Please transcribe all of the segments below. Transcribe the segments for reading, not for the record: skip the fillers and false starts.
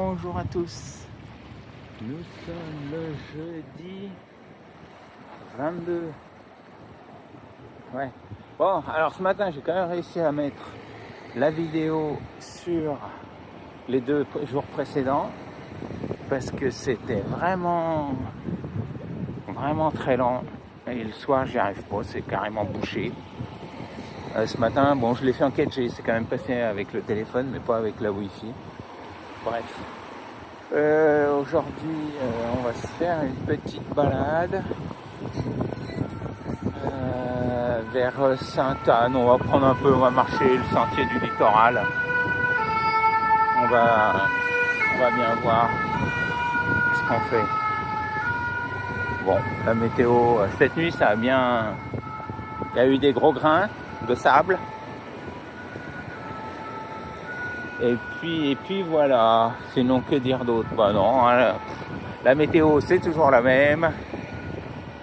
Bonjour à tous. Nous sommes le jeudi 22. Ouais. Bon, alors ce matin, j'ai quand même réussi à mettre la vidéo sur les 2 jours précédents parce que c'était vraiment très lent. Et le soir, j'y arrive pas, c'est carrément bouché. Ce matin, bon, je l'ai fait en 4G, c'est quand même passé avec le téléphone, mais pas avec la Wi-Fi. Bref. Aujourd'hui, on va se faire une petite balade vers Sainte-Anne. On va prendre un peu, on va marcher le sentier du littoral. On va bien voir ce qu'on fait. Bon, la météo, cette nuit, ça a bien... Il y a eu des gros grains de sable. Et puis voilà, sinon que dire d'autre? Bah non, hein, la météo c'est toujours la même.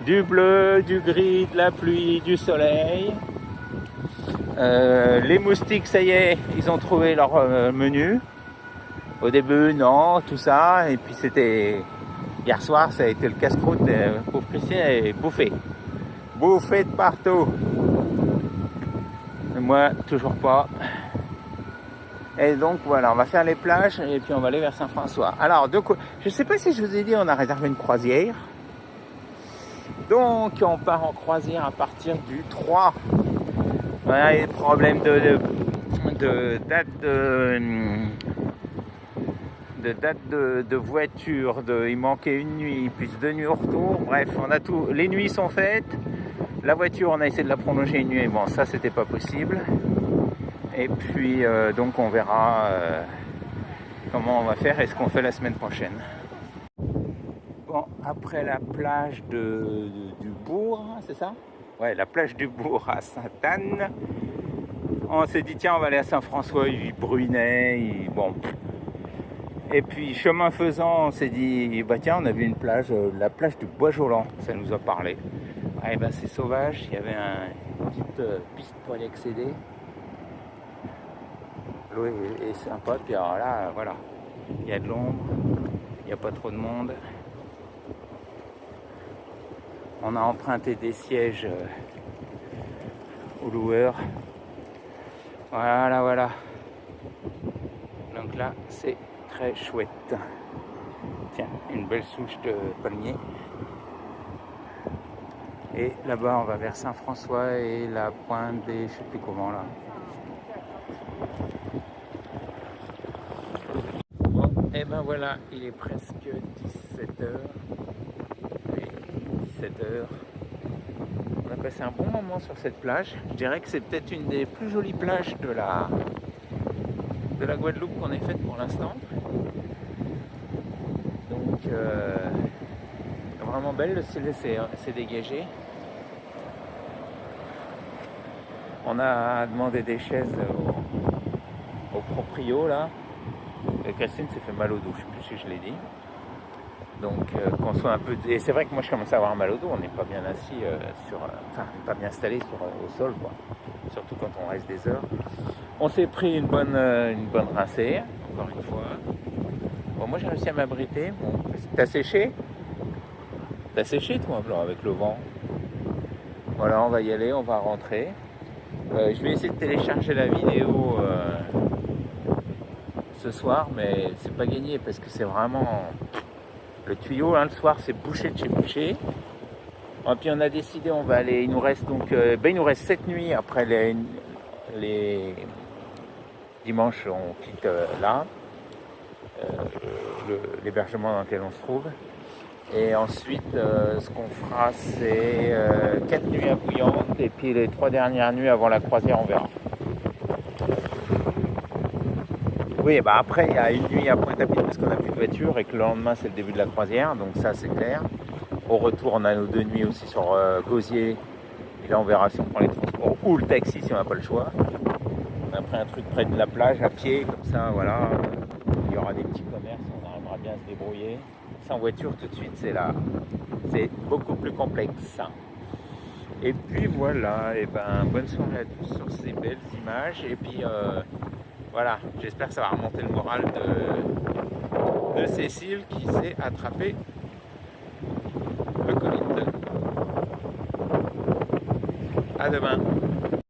Du bleu, du gris, de la pluie, du soleil. Les moustiques, ça y est, ils ont trouvé leur menu. Au début, non, tout ça. Et puis c'était... Hier soir, ça a été le casse-croûte. Pauvre Christian est bouffé. Bouffé de partout. Et moi, toujours pas. Et donc voilà, on va faire les plages et puis on va aller vers Saint-François. Alors, je ne sais pas si je vous ai dit, on a réservé une croisière. Donc, on part en croisière à partir du 3. Voilà, il y a des problèmes de date de voiture. Il manquait une nuit, puis 2 nuits au retour. Bref, on a tout. Les nuits sont faites. La voiture, on a essayé de la prolonger une nuit. Et bon, ça, c'était pas possible. Et puis donc on verra comment on va faire et ce qu'on fait la semaine prochaine. Bon, après la plage du Bourg, c'est ça? Ouais, la plage du Bourg à Sainte-Anne. On s'est dit tiens, on va aller à Saint-François, il bruinait, bon. Et puis chemin faisant, on s'est dit bah tiens, on a vu une plage, la plage du Bois-Jolant, ça nous a parlé. Et ben c'est sauvage, il y avait une petite piste pour y accéder. L'eau est sympa, puis alors là, voilà, il y a de l'ombre, il n'y a pas trop de monde. On a emprunté des sièges aux loueurs. Voilà. Donc là, c'est très chouette. Tiens, une belle souche de palmier. Et là-bas, on va vers Saint-François et la pointe des... je sais plus comment là. Et ben voilà, il est presque 17h. Oui, 17h. On a passé un bon moment sur cette plage. Je dirais que c'est peut-être une des plus jolies plages de la Guadeloupe qu'on ait faite pour l'instant. Donc, vraiment belle, le ciel s'est dégagé. On a demandé des chaises au proprio là. Christine s'est fait mal au dos, je ne sais plus si je l'ai dit. Donc qu'on soit un peu... Et c'est vrai que moi je commence à avoir mal au dos, on n'est pas bien assis pas bien installé au sol, quoi. Surtout quand on reste des heures. On s'est pris une bonne rincée, encore une fois. Bon, moi j'ai réussi à m'abriter. Bon, t'as séché? T'as séché toi, Blanc, avec le vent? Voilà, on va y aller, on va rentrer. Je vais essayer de télécharger la vidéo ce soir, mais c'est pas gagné parce que c'est vraiment le tuyau, hein, le soir c'est bouché de chez bouché. Et puis on a décidé, on va aller, il nous reste 7 nuits après les dimanches, on quitte là l'hébergement dans lequel on se trouve. Et ensuite ce qu'on fera c'est 4 nuits à Bouillante et puis les 3 dernières nuits avant la croisière on verra. Oui, bah après il y a une nuit à Pointe-à-Pitre parce qu'on n'a plus de voiture et que le lendemain c'est le début de la croisière, donc ça c'est clair. Au retour on a nos 2 nuits aussi sur Gosier, et là on verra si on prend les transports ou le taxi si on n'a pas le choix. On a pris un truc près de la plage à pied, comme ça voilà, il y aura des petits commerces, on arrivera bien à se débrouiller. Sans voiture tout de suite c'est beaucoup plus complexe. Et puis voilà, et ben bonne soirée à tous sur ces belles images et puis voilà, j'espère que ça va remonter le moral de Cécile qui s'est attrapé le Covid. À demain.